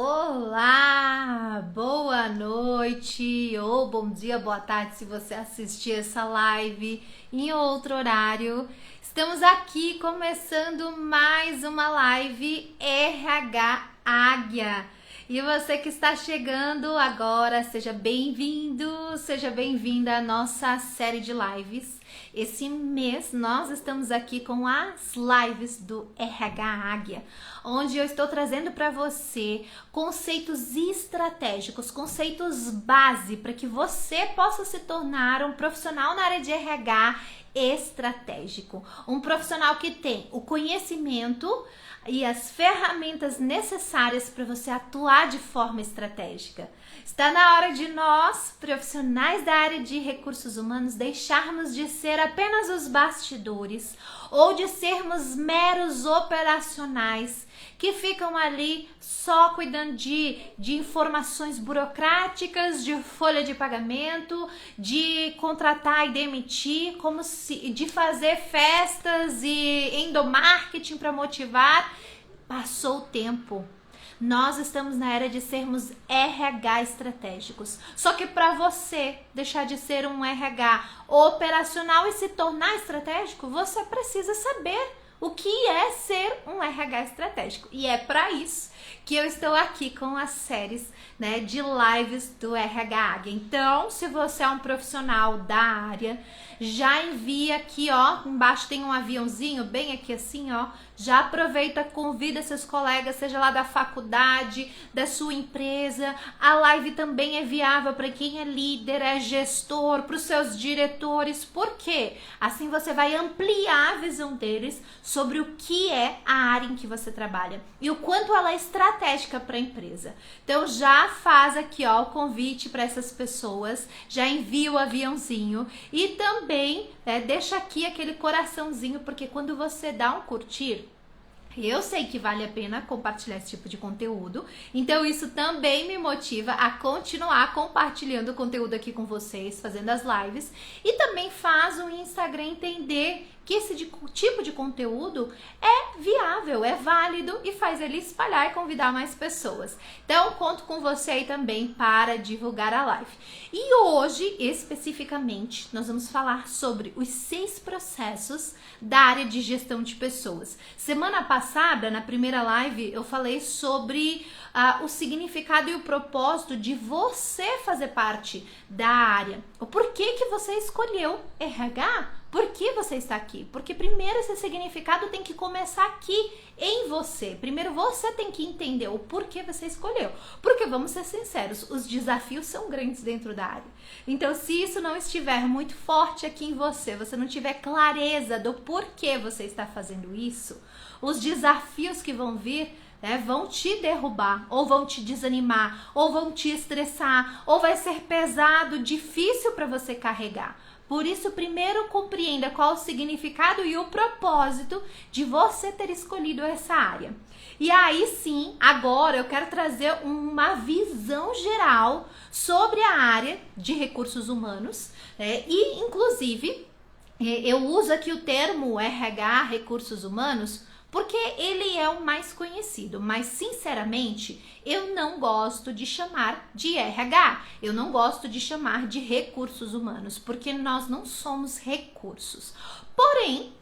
Olá, boa noite ou bom dia, boa tarde se você assistir essa live em outro horário. Estamos aqui começando mais uma live RH Águia. E você que está chegando agora, seja bem-vindo, seja bem-vinda à nossa série de lives. Esse mês nós estamos aqui com as lives do RH Águia, onde eu estou trazendo para você conceitos estratégicos, conceitos base para que você possa se tornar um profissional na área de RH estratégico, um profissional que tem o conhecimento e as ferramentas necessárias para você atuar de forma estratégica. Está na hora de nós, profissionais da área de recursos humanos, deixarmos de ser apenas os bastidores ou de sermos meros operacionais que ficam ali só cuidando de informações burocráticas, de folha de pagamento, de contratar e demitir, de fazer festas e endomarketing para motivar. Passou o tempo. Nós estamos na era de sermos RH estratégicos. Só que para você deixar de ser um RH operacional e se tornar estratégico, você precisa saber o que é ser um RH estratégico. E é para isso que eu estou aqui com as séries, né, de lives do RH Águia. Então, se você é um profissional da área, já envia aqui, ó, embaixo tem um aviãozinho, bem aqui assim, ó, já aproveita, convida seus colegas, seja lá da faculdade, da sua empresa. A live também é viável para quem é líder, é gestor, para os seus diretores. Por quê? Assim você vai ampliar a visão deles sobre o que é a área em que você trabalha e o quanto ela é estratégica para a empresa. Então já faz aqui, ó, o convite para essas pessoas, já envia o aviãozinho e também deixa aqui aquele coraçãozinho, porque quando você dá um curtir, eu sei que vale a pena compartilhar esse tipo de conteúdo, então isso também me motiva a continuar compartilhando o conteúdo aqui com vocês, fazendo as lives, e também faz o Instagram entender que esse tipo de conteúdo é viável, é válido e faz ele espalhar e convidar mais pessoas. Então, conto com você aí também para divulgar a live. E hoje, especificamente, nós vamos falar sobre os 6 processos da área de gestão de pessoas. Semana passada, na primeira live, eu falei sobre o significado e o propósito de você fazer parte da área. O porquê que você escolheu RH? Por que você está aqui? Porque primeiro esse significado tem que começar aqui em você. Primeiro você tem que entender o porquê você escolheu. Porque vamos ser sinceros, os desafios são grandes dentro da área. Então se isso não estiver muito forte aqui em você, você não tiver clareza do porquê você está fazendo isso, os desafios que vão vir vão te derrubar, ou vão te desanimar, ou vão te estressar, ou vai ser pesado, difícil para você carregar. Por isso, primeiro compreenda qual o significado e o propósito de você ter escolhido essa área. E aí sim, agora eu quero trazer uma visão geral sobre a área de recursos humanos, e inclusive eu uso aqui o termo RH, recursos humanos, porque ele é o mais conhecido, mas sinceramente eu não gosto de chamar de RH, eu não gosto de chamar de recursos humanos, porque nós não somos recursos. Porém,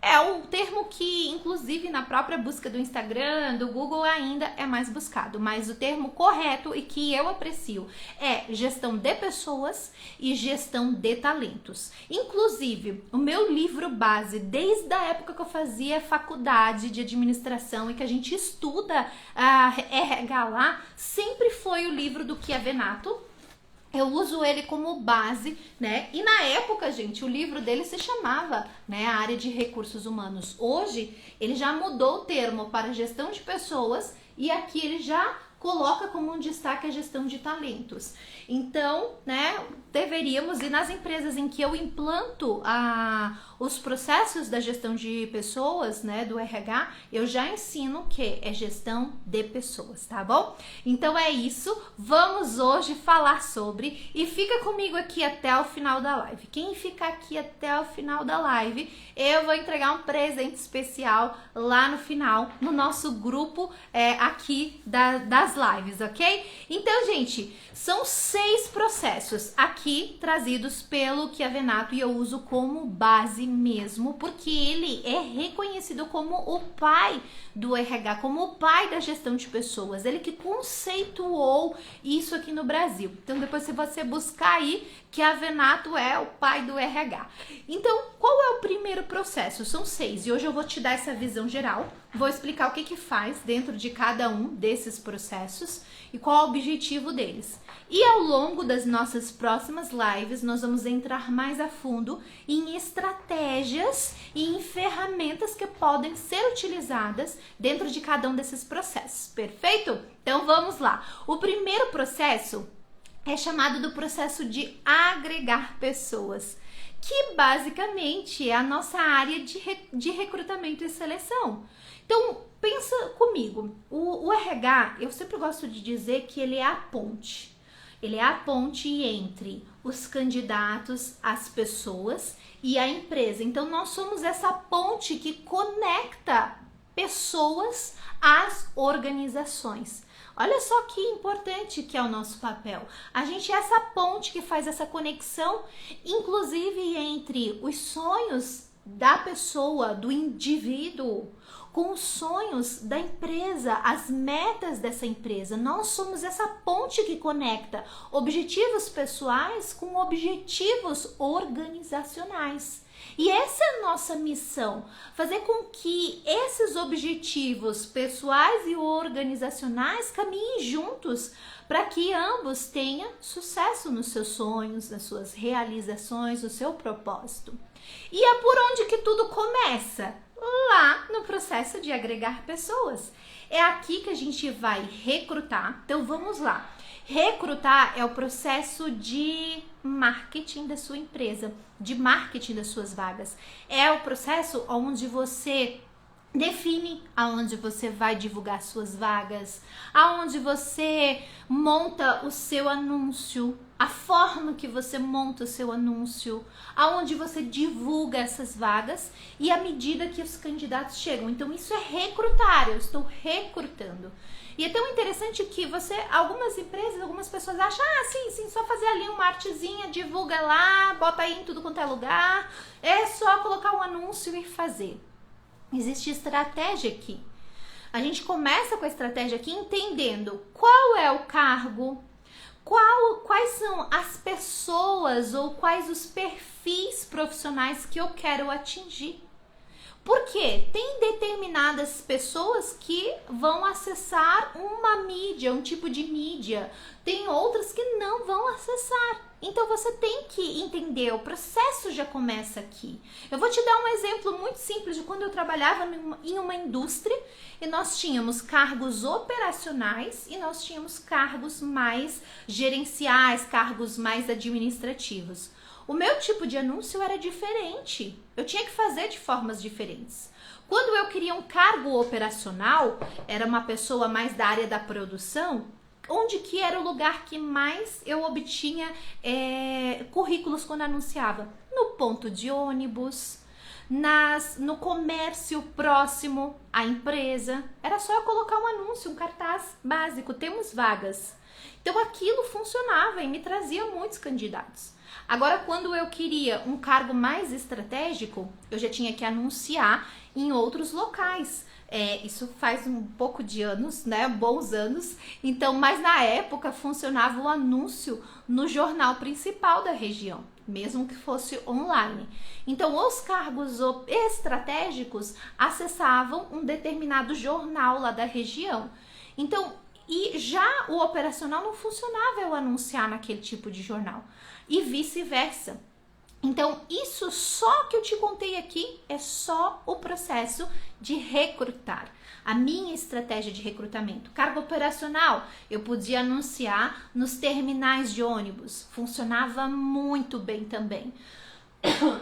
é o termo que, inclusive, na própria busca do Instagram, do Google, ainda é mais buscado. Mas o termo correto e que eu aprecio é gestão de pessoas e gestão de talentos. Inclusive, o meu livro base, desde a época que eu fazia faculdade de administração e que a gente estuda RH lá, sempre foi o livro do Kia Venato. Eu uso ele como base, né? E na época, gente, o livro dele se chamava, né, a área de recursos humanos. Hoje, ele já mudou o termo para gestão de pessoas e aqui ele já coloca como um destaque a gestão de talentos. Então, né, deveríamos, e nas empresas em que eu implanto os processos da gestão de pessoas, né, do RH, eu já ensino que é gestão de pessoas, tá bom? Então é isso, vamos hoje falar sobre, e fica comigo aqui até o final da live. Quem ficar aqui até o final da live, eu vou entregar um presente especial lá no final, no nosso grupo aqui das lives, ok? Então, gente, são 6 processos aqui trazidos pelo Chiavenato e eu uso como base mesmo, porque ele é reconhecido como o pai do RH, como o pai da gestão de pessoas, ele que conceituou isso aqui no Brasil. Então, depois se você buscar aí, Chiavenato é o pai do RH. Então, qual é o primeiro processo? São 6 e hoje eu vou te dar essa visão geral, vou explicar o que faz dentro de cada um desses processos e qual é o objetivo deles. E ao longo das nossas próximas lives, nós vamos entrar mais a fundo em estratégias e em ferramentas que podem ser utilizadas dentro de cada um desses processos, perfeito? Então vamos lá. O primeiro processo é chamado do processo de agregar pessoas, que basicamente é a nossa área de recrutamento e seleção. Então, pensa comigo, o RH, eu sempre gosto de dizer que ele é a ponte. Ele é a ponte entre os candidatos, as pessoas e a empresa. Então, nós somos essa ponte que conecta pessoas às organizações. Olha só que importante que é o nosso papel. A gente é essa ponte que faz essa conexão, inclusive entre os sonhos da pessoa, do indivíduo, com os sonhos da empresa, as metas dessa empresa. Nós somos essa ponte que conecta objetivos pessoais com objetivos organizacionais. E essa é a nossa missão, fazer com que esses objetivos pessoais e organizacionais caminhem juntos para que ambos tenham sucesso nos seus sonhos, nas suas realizações, no seu propósito. E é por onde que tudo começa? Lá no processo de agregar pessoas. É aqui que a gente vai recrutar. Então vamos lá. Recrutar é o processo de marketing da sua empresa, de marketing das suas vagas. É o processo onde você define aonde você vai divulgar suas vagas, aonde você monta o seu anúncio, a forma que você monta o seu anúncio, aonde você divulga essas vagas e à medida que os candidatos chegam. Então isso é recrutar, eu estou recrutando. E é tão interessante que algumas empresas, algumas pessoas acham, sim, só fazer ali uma artezinha, divulga lá, bota aí em tudo quanto é lugar, é só colocar um anúncio e fazer. Existe estratégia aqui. A gente começa com a estratégia aqui entendendo qual é o cargo, quais são as pessoas ou quais os perfis profissionais que eu quero atingir. Porque tem determinadas pessoas que vão acessar uma mídia, um tipo de mídia. Tem outras que não vão acessar. Então você tem que entender, o processo já começa aqui. Eu vou te dar um exemplo muito simples de quando eu trabalhava em uma indústria e nós tínhamos cargos operacionais e nós tínhamos cargos mais gerenciais, cargos mais administrativos. O meu tipo de anúncio era diferente, eu tinha que fazer de formas diferentes. Quando eu queria um cargo operacional, era uma pessoa mais da área da produção, onde que era o lugar que mais eu obtinha currículos quando anunciava? No ponto de ônibus, no comércio próximo à empresa. Era só eu colocar um anúncio, um cartaz básico, temos vagas. Então aquilo funcionava e me trazia muitos candidatos. Agora, quando eu queria um cargo mais estratégico, eu já tinha que anunciar em outros locais. Isso faz um pouco de anos, né? Bons anos. Então, mas na época funcionava o anúncio no jornal principal da região, mesmo que fosse online. Então, os cargos estratégicos acessavam um determinado jornal lá da região. Então, e já o operacional não funcionava eu anunciar naquele tipo de jornal. E vice-versa. Então, isso só que eu te contei aqui é só o processo de recrutar. A minha estratégia de recrutamento. Cargo operacional, eu podia anunciar nos terminais de ônibus. Funcionava muito bem também.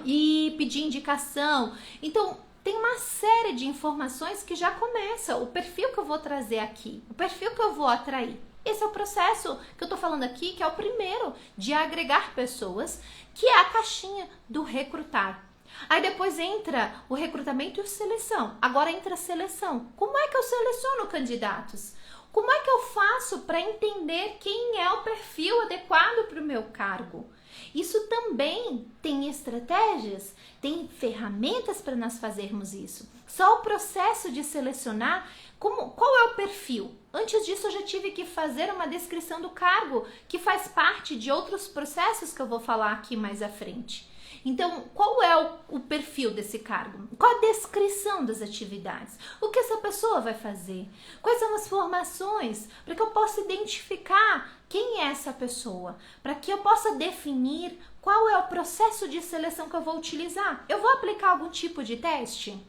e pedir indicação. Então, tem uma série de informações que já começa o perfil que eu vou trazer aqui, o perfil que eu vou atrair. Esse é o processo que eu tô falando aqui, que é o primeiro de agregar pessoas, que é a caixinha do recrutar. Aí depois entra o recrutamento e a seleção. Agora entra a seleção. Como é que eu seleciono candidatos? Como é que eu faço para entender quem é o perfil adequado para o meu cargo? Isso também tem estratégias, tem ferramentas para nós fazermos isso. Só o processo de selecionar qual é o perfil. Antes disso, eu já tive que fazer uma descrição do cargo, que faz parte de outros processos que eu vou falar aqui mais à frente. Então, qual é o perfil desse cargo? Qual a descrição das atividades? O que essa pessoa vai fazer? Quais são as formações? Para que eu possa identificar quem é essa pessoa? Para que eu possa definir qual é o processo de seleção que eu vou utilizar? Eu vou aplicar algum tipo de teste?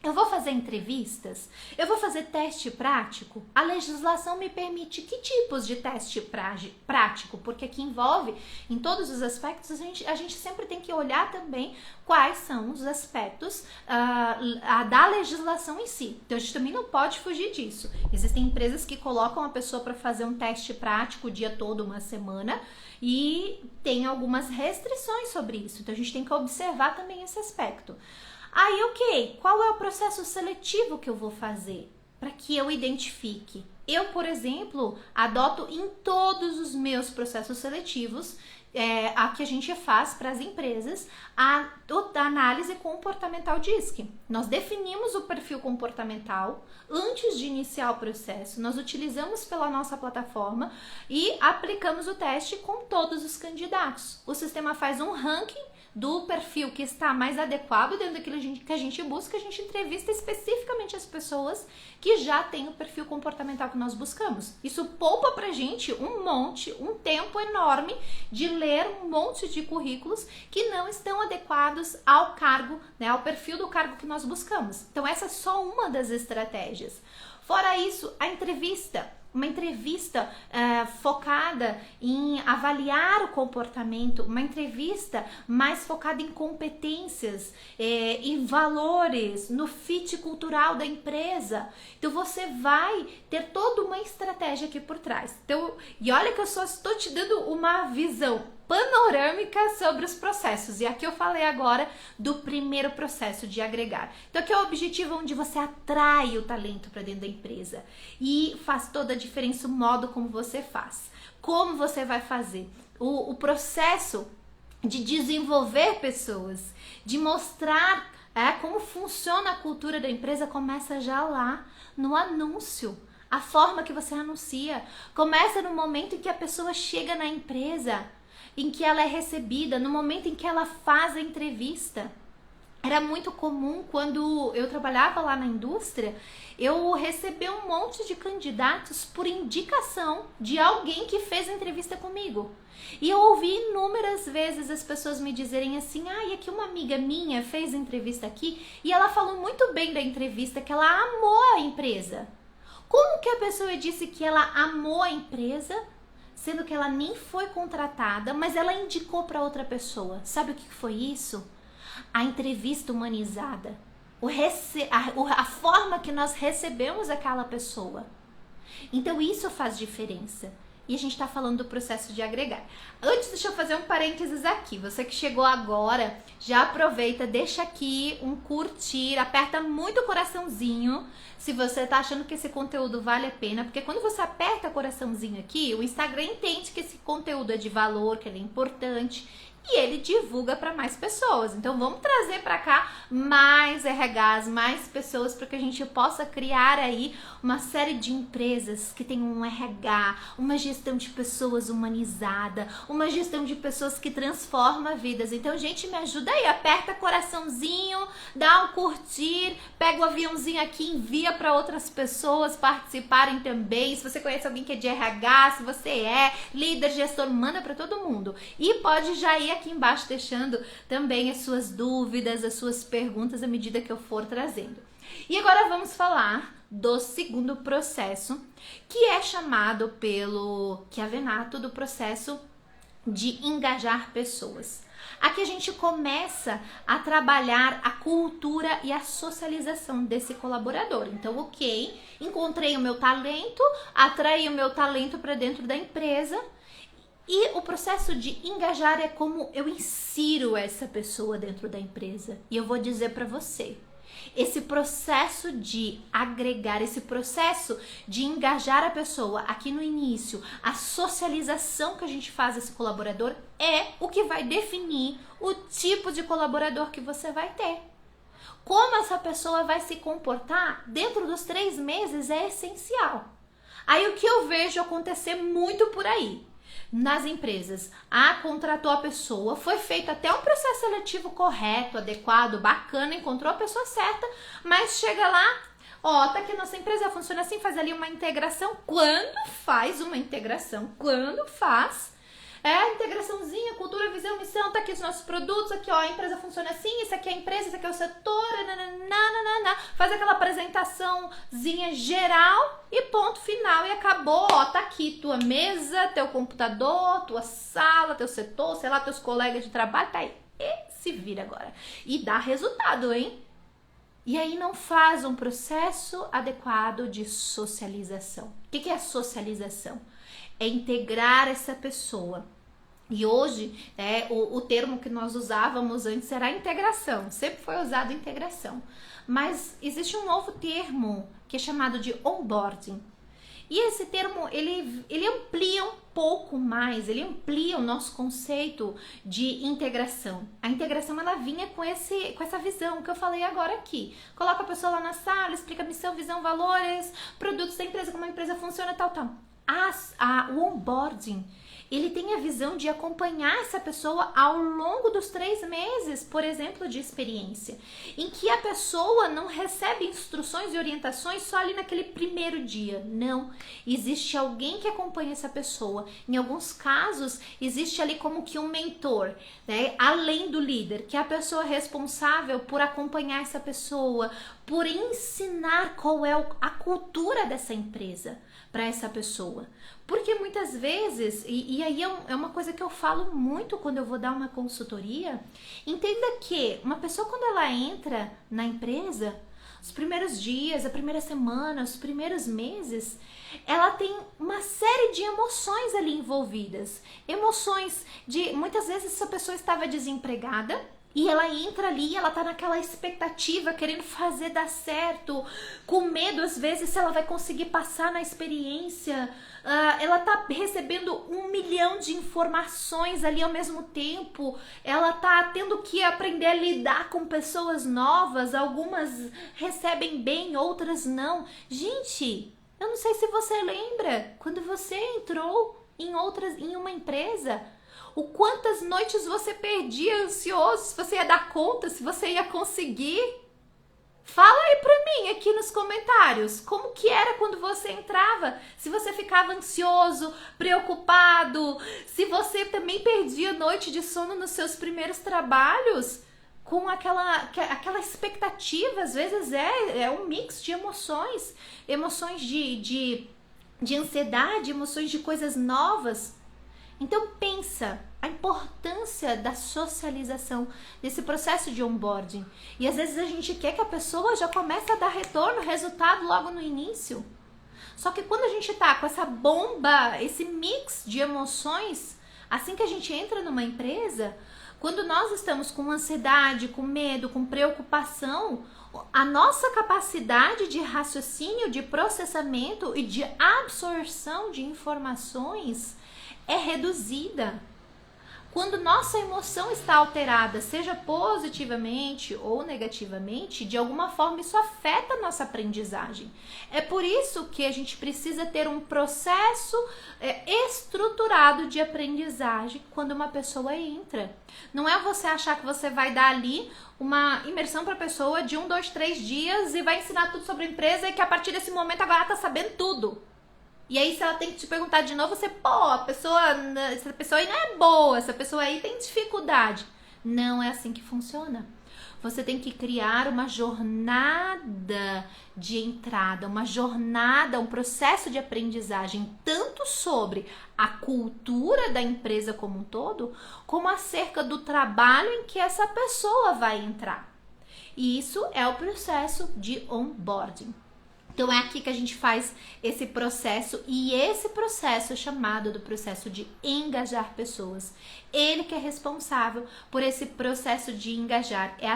Eu vou fazer entrevistas? Eu vou fazer teste prático? A legislação me permite que tipos de teste prático? Porque aqui envolve, em todos os aspectos, a gente sempre tem que olhar também quais são os aspectos da legislação em si. Então, a gente também não pode fugir disso. Existem empresas que colocam a pessoa para fazer um teste prático o dia todo, uma semana, e tem algumas restrições sobre isso. Então, a gente tem que observar também esse aspecto. Aí, ok, qual é o processo seletivo que eu vou fazer para que eu identifique? Eu, por exemplo, adoto em todos os meus processos seletivos a que a gente faz para as empresas a análise comportamental DISC. Nós definimos o perfil comportamental antes de iniciar o processo, nós utilizamos pela nossa plataforma e aplicamos o teste com todos os candidatos. O sistema faz um ranking do perfil que está mais adequado dentro daquilo que a gente busca, a gente entrevista especificamente as pessoas que já têm o perfil comportamental que nós buscamos. Isso poupa pra gente um tempo enorme de ler um monte de currículos que não estão adequados ao cargo, né, ao perfil do cargo que nós buscamos. Então essa é só uma das estratégias. Fora isso, a entrevista. Uma entrevista focada em avaliar o comportamento, uma entrevista mais focada em competências, em valores, no fit cultural da empresa. Então você vai ter toda uma estratégia aqui por trás. Então, e olha que eu só estou te dando uma visão panorâmica sobre os processos. E aqui eu falei agora do primeiro processo de agregar. Então aqui é o objetivo onde você atrai o talento para dentro da empresa e faz toda a diferença o modo como você faz. Como você vai fazer o processo de desenvolver pessoas, de mostrar como funciona a cultura da empresa, começa já lá no anúncio. A forma que você anuncia começa no momento em que a pessoa chega na empresa, em que ela é recebida, no momento em que ela faz a entrevista. Era muito comum quando eu trabalhava lá na indústria, eu receber um monte de candidatos por indicação de alguém que fez a entrevista comigo. E eu ouvi inúmeras vezes as pessoas me dizerem assim, e aqui uma amiga minha fez a entrevista aqui e ela falou muito bem da entrevista, que ela amou a empresa. Como que a pessoa disse que ela amou a empresa, sendo que ela nem foi contratada, mas ela indicou para outra pessoa? Sabe o que foi isso? A entrevista humanizada. A forma que nós recebemos aquela pessoa. Então isso faz diferença. E a gente está falando do processo de agregar. Antes, deixa eu fazer um parênteses aqui. Você que chegou agora, já aproveita, deixa aqui um curtir, aperta muito o coraçãozinho se você tá achando que esse conteúdo vale a pena, porque quando você aperta o coraçãozinho aqui, o Instagram entende que esse conteúdo é de valor, que ele é importante, e ele divulga para mais pessoas. Então vamos trazer para cá mais RHs, mais pessoas, para que a gente possa criar aí uma série de empresas que tenham um RH, uma gestão de pessoas humanizada, uma gestão de pessoas que transforma vidas. Então, gente, me ajuda aí, aperta coraçãozinho, dá um curtir, pega o aviãozinho aqui, envia para outras pessoas participarem também. Se você conhece alguém que é de RH, se você é líder, gestor, manda para todo mundo. E pode já ir aqui embaixo deixando também as suas dúvidas, as suas perguntas à medida que eu for trazendo. E agora vamos falar do segundo processo, que é chamado pelo Chiavenato do processo de engajar pessoas. Aqui a gente começa a trabalhar a cultura e a socialização desse colaborador. Então, ok, encontrei o meu talento, atraí o meu talento para dentro da empresa. E o processo de engajar é como eu insiro essa pessoa dentro da empresa. E eu vou dizer para você, esse processo de agregar, esse processo de engajar a pessoa aqui no início, a socialização que a gente faz esse colaborador é o que vai definir o tipo de colaborador que você vai ter. Como essa pessoa vai se comportar dentro dos 3 meses é essencial. Aí o que eu vejo acontecer muito por aí? Nas empresas, contratou a pessoa, foi feito até um processo seletivo correto, adequado, bacana, encontrou a pessoa certa, mas chega lá, tá aqui nossa empresa, funciona assim, faz ali uma integração. Quando faz uma integração, a integraçãozinha, cultura, visão, missão, tá aqui os nossos produtos, aqui a empresa funciona assim, isso aqui é a empresa, isso aqui é o setor, faz aquela apresentaçãozinha geral e ponto final e acabou, tá aqui tua mesa, teu computador, tua sala, teu setor, sei lá, teus colegas de trabalho, tá aí, e se vira agora. E dá resultado, hein? E aí não faz um processo adequado de socialização. O que é a socialização? É integrar essa pessoa. E hoje, o termo que nós usávamos antes era integração, sempre foi usado integração. Mas existe um novo termo que é chamado de onboarding. E esse termo, ele amplia um pouco mais, ele amplia o nosso conceito de integração. A integração, ela vinha com essa visão que eu falei agora aqui. Coloca a pessoa lá na sala, explica missão, visão, valores, produtos da empresa, como a empresa funciona, tal. O onboarding, ele tem a visão de acompanhar essa pessoa ao longo dos 3 meses, por exemplo, de experiência, em que a pessoa não recebe instruções e orientações só ali naquele primeiro dia. Não, existe alguém que acompanha essa pessoa. Em alguns casos, existe ali como que um mentor, além do líder, que é a pessoa responsável por acompanhar essa pessoa, por ensinar qual é a cultura dessa empresa para essa pessoa. Porque muitas vezes, e aí é uma coisa que eu falo muito quando eu vou dar uma consultoria, entenda que uma pessoa, quando ela entra na empresa, os primeiros dias, a primeira semana, os primeiros meses, ela tem uma série de emoções ali envolvidas. Emoções de, muitas vezes, essa pessoa estava desempregada, e ela entra ali, ela tá naquela expectativa, querendo fazer dar certo, com medo às vezes se ela vai conseguir passar na experiência. Ela tá recebendo 1 milhão de informações ali ao mesmo tempo. Ela tá tendo que aprender a lidar com pessoas novas. Algumas recebem bem, outras não. Gente, eu não sei se você lembra, quando você entrou em uma empresa, o quantas noites você perdia ansioso, se você ia dar conta, se você ia conseguir. Fala aí pra mim aqui nos comentários, como que era quando você entrava? Se você ficava ansioso, preocupado, se você também perdia noite de sono nos seus primeiros trabalhos, com aquela expectativa, às vezes é um mix de emoções, emoções de ansiedade, emoções de coisas novas. Então pensa a importância da socialização, desse processo de onboarding. E às vezes a gente quer que a pessoa já comece a dar retorno, resultado logo no início. Só que quando a gente tá com essa bomba, esse mix de emoções, assim que a gente entra numa empresa, quando nós estamos com ansiedade, com medo, com preocupação, a nossa capacidade de raciocínio, de processamento e de absorção de informações é reduzida. Quando nossa emoção está alterada, seja positivamente ou negativamente, de alguma forma isso afeta a nossa aprendizagem. É por isso que a gente precisa ter um processo estruturado de aprendizagem quando uma pessoa entra. Não é você achar que você vai dar ali uma imersão para a pessoa de 1, 2, 3 dias e vai ensinar tudo sobre a empresa e que a partir desse momento agora ela está sabendo tudo. E aí, se ela tem que te perguntar de novo, você, essa pessoa aí não é boa, essa pessoa aí tem dificuldade. Não é assim que funciona. Você tem que criar uma jornada de entrada, uma jornada, um processo de aprendizagem, tanto tanto sobre a cultura da empresa como um todo, como acerca do trabalho em que essa pessoa vai entrar. E isso é o processo de onboarding. Então é aqui que a gente faz esse processo, e esse processo é chamado do processo de engajar pessoas. Ele que é responsável por esse processo de engajar. É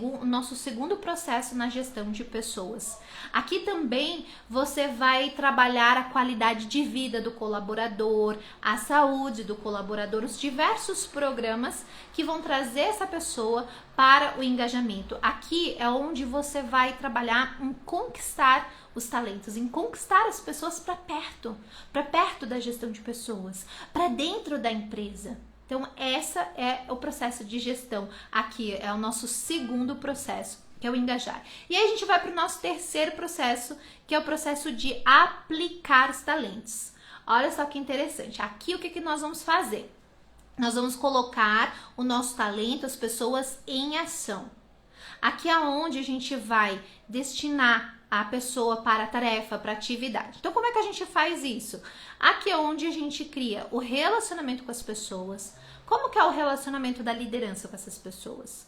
o nosso segundo processo na gestão de pessoas. Aqui também você vai trabalhar a qualidade de vida do colaborador, a saúde do colaborador, os diversos programas que vão trazer essa pessoa para o engajamento. Aqui é onde você vai trabalhar em conquistar os talentos, em conquistar as pessoas para perto da gestão de pessoas, para dentro da empresa. Então, essa é o processo de gestão. Aqui é o nosso segundo processo, que é o engajar. E aí a gente vai para o nosso terceiro processo, que é o processo de aplicar os talentos. Olha só que interessante. Aqui o que nós vamos fazer? Nós vamos colocar o nosso talento, as pessoas em ação. Aqui é onde a gente vai destinar a pessoa para a tarefa, para a atividade. Então, como é que a gente faz isso? Aqui é onde a gente cria o relacionamento com as pessoas. Como que é o relacionamento da liderança com essas pessoas?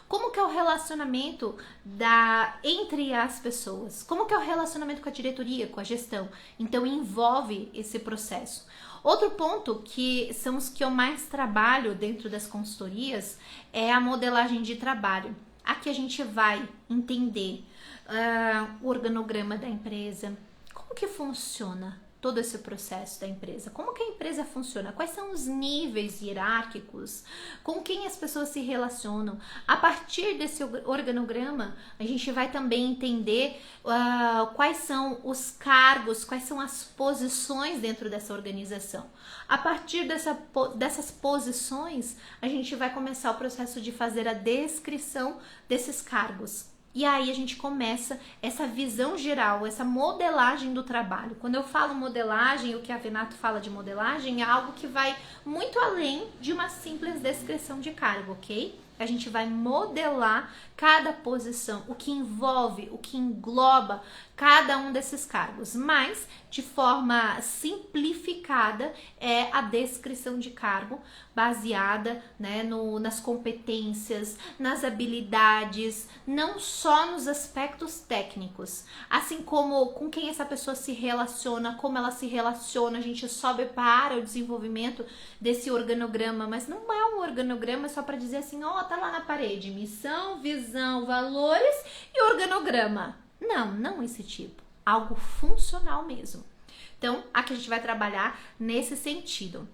Como que é o relacionamento entre as pessoas? Como que é o relacionamento com a diretoria, com a gestão? Então, envolve esse processo. Outro ponto que são os que eu mais trabalho dentro das consultorias é a modelagem de trabalho. Aqui a gente vai entender o organograma da empresa, como que funciona todo esse processo da empresa, como que a empresa funciona, quais são os níveis hierárquicos, com quem as pessoas se relacionam. A partir desse organograma, a gente vai também entender quais são os cargos, quais são as posições dentro dessa organização. A partir dessas posições, a gente vai começar o processo de fazer a descrição desses cargos. E aí a gente começa essa visão geral, essa modelagem do trabalho. Quando eu falo modelagem, o que a Venato fala de modelagem é algo que vai muito além de uma simples descrição de cargo, ok? A gente vai modelar cada posição, o que envolve, o que engloba cada um desses cargos, mas de forma simplificada é a descrição de cargo baseada, né, nas competências, nas habilidades, não só nos aspectos técnicos, assim como com quem essa pessoa se relaciona, como ela se relaciona, a gente sobe para o desenvolvimento desse organograma, mas não é um organograma só para dizer assim, ó, tá lá na parede, missão, visão, valores e organograma. Não esse tipo, algo funcional mesmo. Então, aqui a gente vai trabalhar nesse sentido.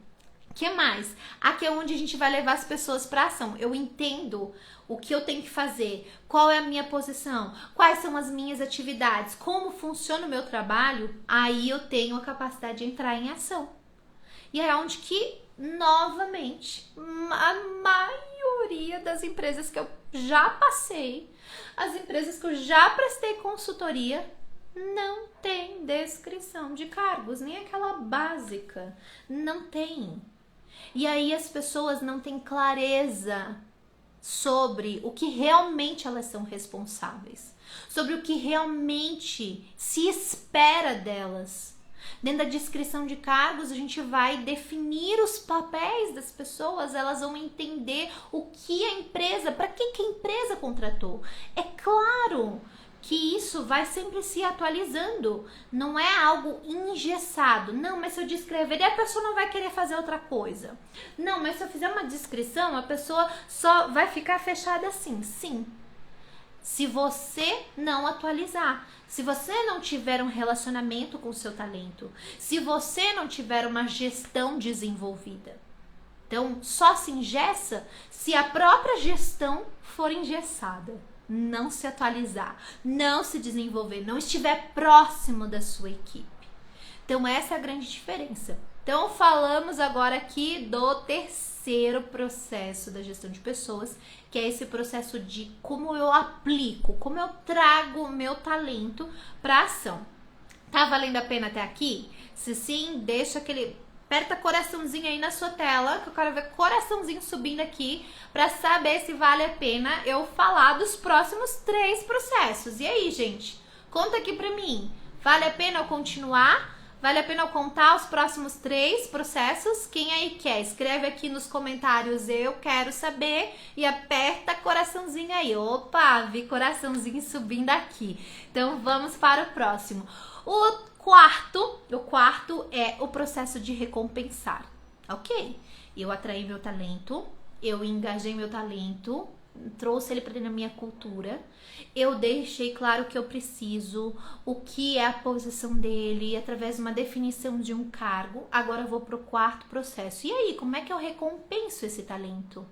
O que mais? Aqui é onde a gente vai levar as pessoas para ação. Eu entendo o que eu tenho que fazer, qual é a minha posição, quais são as minhas atividades, como funciona o meu trabalho, aí eu tenho a capacidade de entrar em ação. E é onde que, novamente, a maioria das empresas que eu já passei, as empresas que eu já prestei consultoria, não tem descrição de cargos, nem aquela básica, não tem. E aí as pessoas não têm clareza sobre o que realmente elas são responsáveis, sobre o que realmente se espera delas. Dentro da descrição de cargos, a gente vai definir os papéis das pessoas, elas vão entender o que a empresa, para que a empresa contratou. É claro que isso vai sempre se atualizando, não é algo engessado. Não, mas se eu descrever, a pessoa não vai querer fazer outra coisa. Não, mas se eu fizer uma descrição, a pessoa só vai ficar fechada assim. Sim, se você não atualizar, se você não tiver um relacionamento com o seu talento, se você não tiver uma gestão desenvolvida. Então, só se engessa se a própria gestão for engessada. Não se atualizar, não se desenvolver, não estiver próximo da sua equipe. Então, essa é a grande diferença. Então, falamos agora aqui do terceiro processo da gestão de pessoas, que é esse processo de como eu aplico, como eu trago o meu talento para ação. Tá valendo a pena até aqui? Se sim, deixa aquele... Aperta coraçãozinho aí na sua tela, que eu quero ver coraçãozinho subindo aqui, para saber se vale a pena eu falar dos próximos 3 processos. E aí, gente? Conta aqui pra mim. Vale a pena eu continuar? Vale a pena eu contar os próximos 3 processos? Quem aí quer? Escreve aqui nos comentários, eu quero saber, e aperta coraçãozinho aí. Opa, vi coraçãozinho subindo aqui. Então vamos para o próximo. O quarto é o processo de recompensar, ok? Eu atraí meu talento, eu engajei meu talento, trouxe ele para dentro da minha cultura, eu deixei claro o que eu preciso, o que é a posição dele, através de uma definição de um cargo. Agora eu vou para o quarto processo. E aí, como é que eu recompenso esse talento?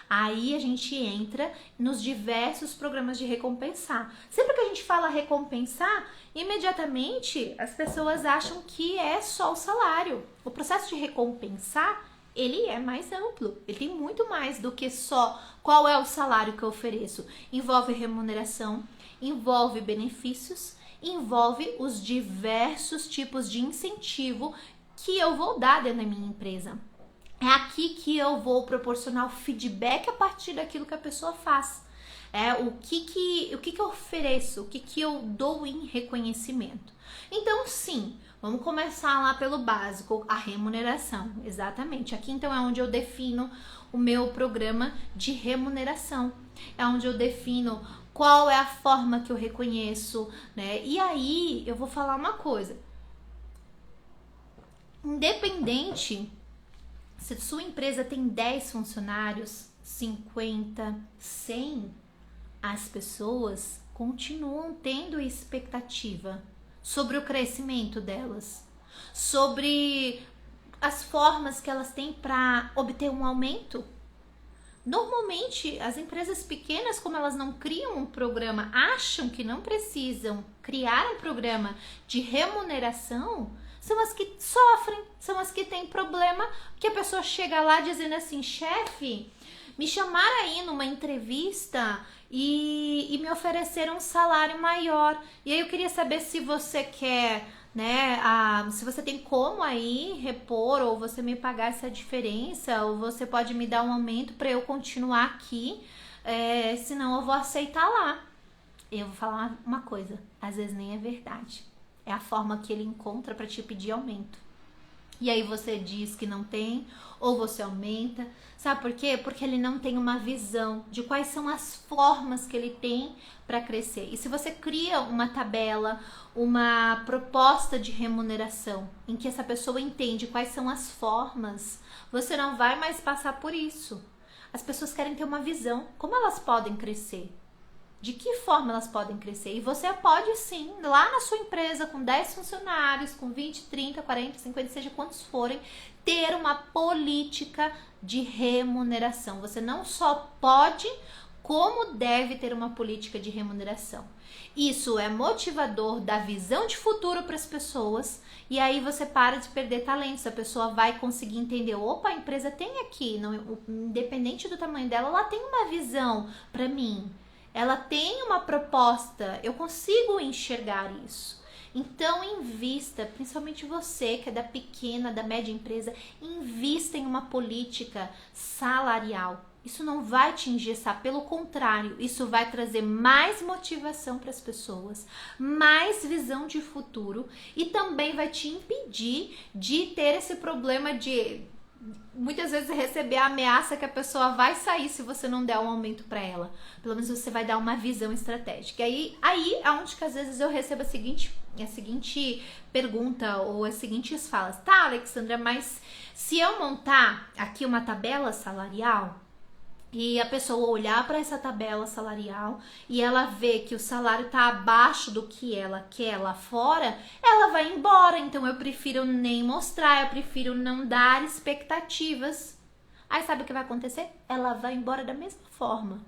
Aí a gente entra nos diversos programas de recompensar. Sempre que a gente fala recompensar, imediatamente as pessoas acham que é só o salário. O processo de recompensar, ele é mais amplo, ele tem muito mais do que só qual é o salário que eu ofereço. Envolve remuneração, envolve benefícios, envolve os diversos tipos de incentivo que eu vou dar dentro da minha empresa. É aqui que eu vou proporcionar o feedback a partir daquilo que a pessoa faz. O que eu ofereço, o que eu dou em reconhecimento. Então, sim, vamos começar lá pelo básico, a remuneração. Exatamente. Aqui, então, é onde eu defino o meu programa de remuneração. É onde eu defino qual é a forma que eu reconheço, né? E aí, eu vou falar uma coisa. Independente se sua empresa tem 10 funcionários, 50, 100, as pessoas continuam tendo expectativa sobre o crescimento delas, sobre as formas que elas têm para obter um aumento. Normalmente, as empresas pequenas, como elas não criam um programa, acham que não precisam criar um programa de remuneração, são as que sofrem, são as que têm problema, que a pessoa chega lá dizendo assim: chefe, me chamaram aí numa entrevista e me ofereceram um salário maior. E aí eu queria saber se você quer, né, se você tem como aí repor, ou você me pagar essa diferença, ou você pode me dar um aumento para eu continuar aqui, senão eu vou aceitar lá. Eu vou falar uma coisa, às vezes nem é verdade. É a forma que ele encontra para te pedir aumento. E aí você diz que não tem, ou você aumenta. Sabe por quê? Porque ele não tem uma visão de quais são as formas que ele tem para crescer. E se você cria uma tabela, uma proposta de remuneração, em que essa pessoa entende quais são as formas, você não vai mais passar por isso. As pessoas querem ter uma visão. Como elas podem crescer? De que forma elas podem crescer? E você pode sim, lá na sua empresa, com 10 funcionários, com 20, 30, 40, 50, seja quantos forem, ter uma política de remuneração. Você não só pode, como deve ter uma política de remuneração. Isso é motivador, dá visão de futuro para as pessoas, e aí você para de perder talentos. A pessoa vai conseguir entender: opa, a empresa tem aqui, não, independente do tamanho dela, ela tem uma visão para mim. Ela tem uma proposta, eu consigo enxergar isso. Então, invista, principalmente você que é da pequena, da média empresa, invista em uma política salarial. Isso não vai te engessar, pelo contrário, isso vai trazer mais motivação para as pessoas, mais visão de futuro, e também vai te impedir de ter esse problema de muitas vezes receber a ameaça que a pessoa vai sair se você não der um aumento para ela. Pelo menos você vai dar uma visão estratégica. Aí é onde que às vezes eu recebo a seguinte pergunta, ou as seguintes falas: tá, Alexandra, mas se eu montar aqui uma tabela salarial e a pessoa olhar para essa tabela salarial e ela vê que o salário está abaixo do que ela quer lá fora, ela vai embora. Então eu prefiro nem mostrar, eu prefiro não dar expectativas. Aí sabe o que vai acontecer? Ela vai embora da mesma forma.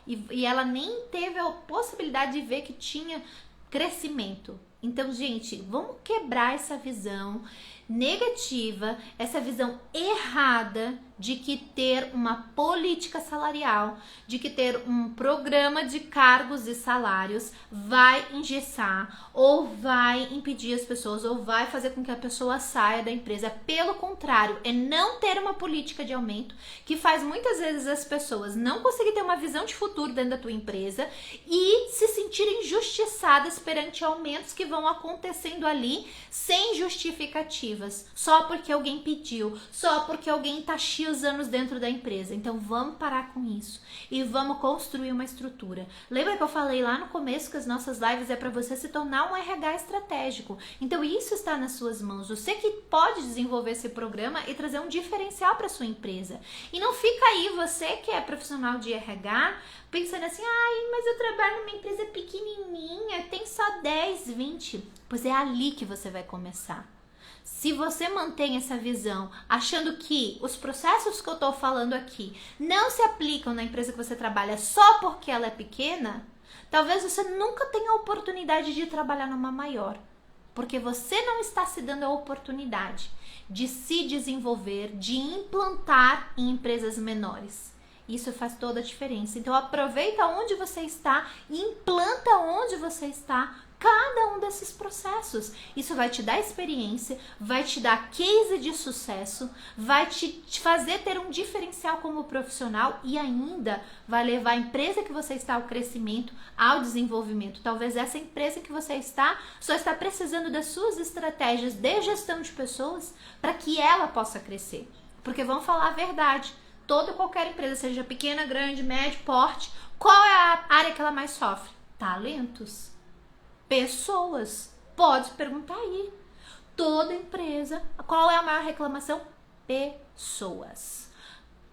E ela nem teve a possibilidade de ver que tinha crescimento. Então, gente, vamos quebrar essa visão negativa, essa visão errada de que ter uma política salarial, de que ter um programa de cargos e salários vai engessar ou vai impedir as pessoas ou vai fazer com que a pessoa saia da empresa. Pelo contrário, é não ter uma política de aumento que faz muitas vezes as pessoas não conseguir ter uma visão de futuro dentro da tua empresa e se sentirem injustiçadas perante aumentos que vão acontecendo ali sem justificativas, só porque alguém pediu, só porque alguém tá X anos dentro da empresa. Então vamos parar com isso e vamos construir uma estrutura. Lembra que eu falei lá no começo que as nossas lives é para você se tornar um RH estratégico? Então isso está nas suas mãos. Você que pode desenvolver esse programa e trazer um diferencial para sua empresa. E não fica aí, você que é profissional de RH, pensando assim, ai, mas eu trabalho numa empresa pequenininha, tem só 10, 20. Pois é ali que você vai começar. Se você mantém essa visão, achando que os processos que eu estou falando aqui não se aplicam na empresa que você trabalha só porque ela é pequena, talvez você nunca tenha a oportunidade de trabalhar numa maior. Porque você não está se dando a oportunidade de se desenvolver, de implantar em empresas menores. Isso faz toda a diferença. Então aproveita onde você está e implanta onde você está cada um desses processos. Isso vai te dar experiência, vai te dar case de sucesso, vai te fazer ter um diferencial como profissional e ainda vai levar a empresa que você está ao crescimento, ao desenvolvimento. Talvez essa empresa que você está só está precisando das suas estratégias de gestão de pessoas para que ela possa crescer. Porque vamos falar a verdade, toda qualquer empresa, seja pequena, grande, médio, porte, qual é a área que ela mais sofre? Talentos. Pessoas. Pode perguntar aí. Toda empresa, qual é a maior reclamação? Pessoas.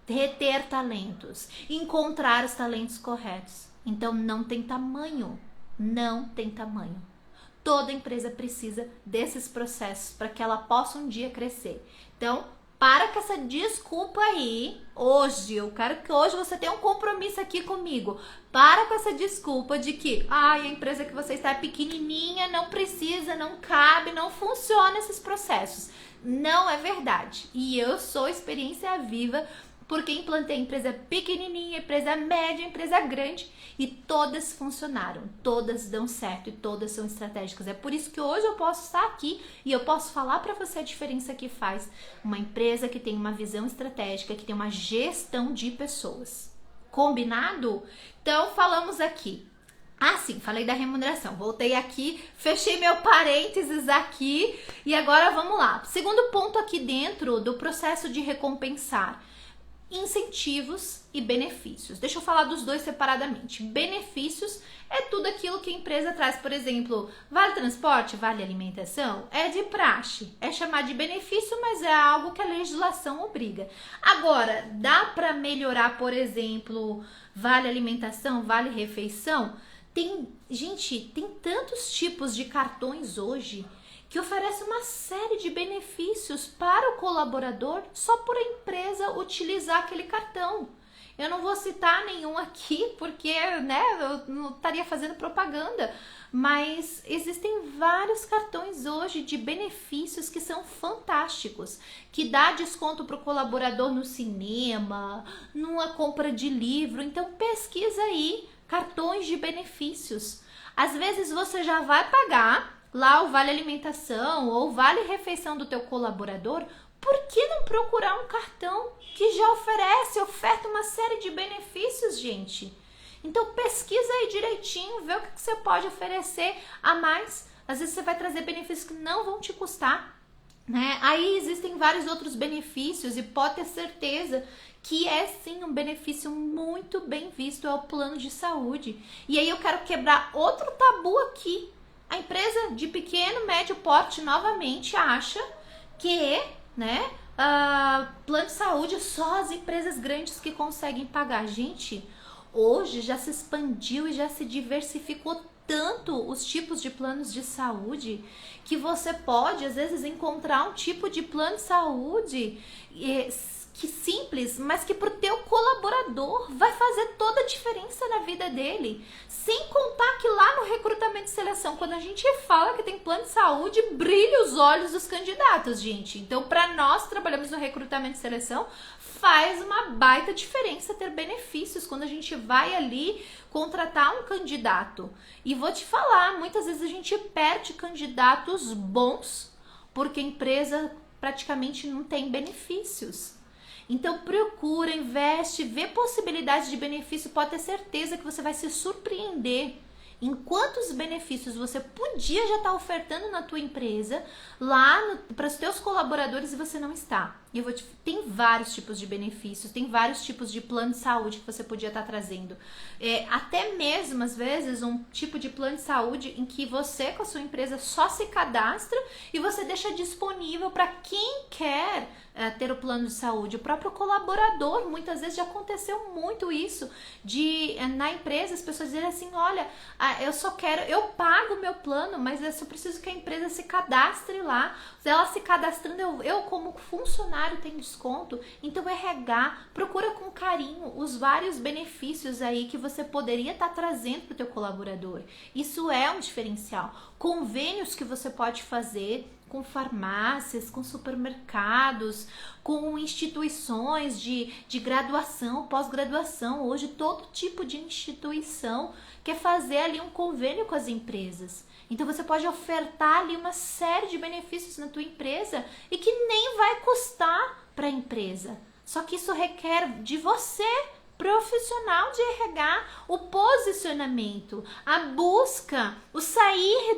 Reter talentos. Encontrar os talentos corretos. Então não tem tamanho. Não tem tamanho. Toda empresa precisa desses processos para que ela possa um dia crescer. Então, para com essa desculpa aí. Hoje, eu quero que hoje você tenha um compromisso aqui comigo. Para com essa desculpa de que a empresa que você está é pequenininha, não precisa, não cabe, não funciona esses processos. Não é verdade. E eu sou experiência viva porque implantei empresa pequenininha, empresa média, empresa grande e todas funcionaram, todas dão certo e todas são estratégicas. É por isso que hoje eu posso estar aqui e eu posso falar para você a diferença que faz uma empresa que tem uma visão estratégica, que tem uma gestão de pessoas. Combinado? Então falamos aqui. Ah, sim, falei da remuneração. Voltei aqui, fechei meu parênteses aqui e agora vamos lá. Segundo ponto aqui dentro do processo de recompensar. Incentivos e benefícios. Deixa eu falar dos dois separadamente. Benefícios é tudo aquilo que a empresa traz, por exemplo, vale transporte, vale alimentação, é de praxe, é chamar de benefício, mas é algo que a legislação obriga. Agora, dá para melhorar, por exemplo, vale alimentação, vale refeição? Gente, tem tantos tipos de cartões hoje que oferece uma série de benefícios para o colaborador só por a empresa utilizar aquele cartão. Eu não vou citar nenhum aqui porque, eu não estaria fazendo propaganda, mas existem vários cartões hoje de benefícios que são fantásticos, que dá desconto para o colaborador no cinema, numa compra de livro. Então pesquisa aí, cartões de benefícios. Às vezes você já vai pagar lá o vale alimentação ou vale refeição do teu colaborador, por que não procurar um cartão que já oferta uma série de benefícios, gente? Então pesquisa aí direitinho, vê o que você pode oferecer a mais. Às vezes você vai trazer benefícios que não vão te custar, né? Aí existem vários outros benefícios e pode ter certeza que é sim um benefício muito bem visto, é o plano de saúde. E aí eu quero quebrar outro tabu aqui. A empresa de pequeno, médio porte novamente acha que, plano de saúde só as empresas grandes que conseguem pagar. Gente, hoje já se expandiu e já se diversificou tanto os tipos de planos de saúde que você pode, às vezes, encontrar um tipo de plano de saúde que simples, mas que pro teu colaborador vai fazer toda a diferença na vida dele. Sem contar que lá no recrutamento e seleção, quando a gente fala que tem plano de saúde, brilha os olhos dos candidatos, gente. Então, para nós que trabalhamos no recrutamento e seleção, faz uma baita diferença ter benefícios quando a gente vai ali contratar um candidato. E vou te falar, muitas vezes a gente perde candidatos bons porque a empresa praticamente não tem benefícios. Então procura, investe, vê possibilidades de benefício, pode ter certeza que você vai se surpreender em quantos benefícios você podia já estar ofertando na tua empresa, lá para os teus colaboradores, e você não está. E tem vários tipos de benefícios, tem vários tipos de plano de saúde que você podia estar trazendo. Até mesmo, às vezes, um tipo de plano de saúde em que você, com a sua empresa, só se cadastra e você deixa disponível para quem quer ter o plano de saúde. O próprio colaborador, muitas vezes já aconteceu muito isso, na empresa as pessoas dizem assim, olha, eu pago o meu plano, mas eu só preciso que a empresa se cadastre lá. Ela se cadastrando, eu como funcionário tenho desconto. Então RH, procura com carinho os vários benefícios aí que você poderia estar trazendo para o teu colaborador. Isso é um diferencial. Convênios que você pode fazer com farmácias, com supermercados, com instituições de graduação, pós-graduação. Hoje todo tipo de instituição quer fazer ali um convênio com as empresas. Então você pode ofertar ali uma série de benefícios na tua empresa e que nem vai custar para a empresa. Só que isso requer de você, profissional de RH, o posicionamento, a busca, o sair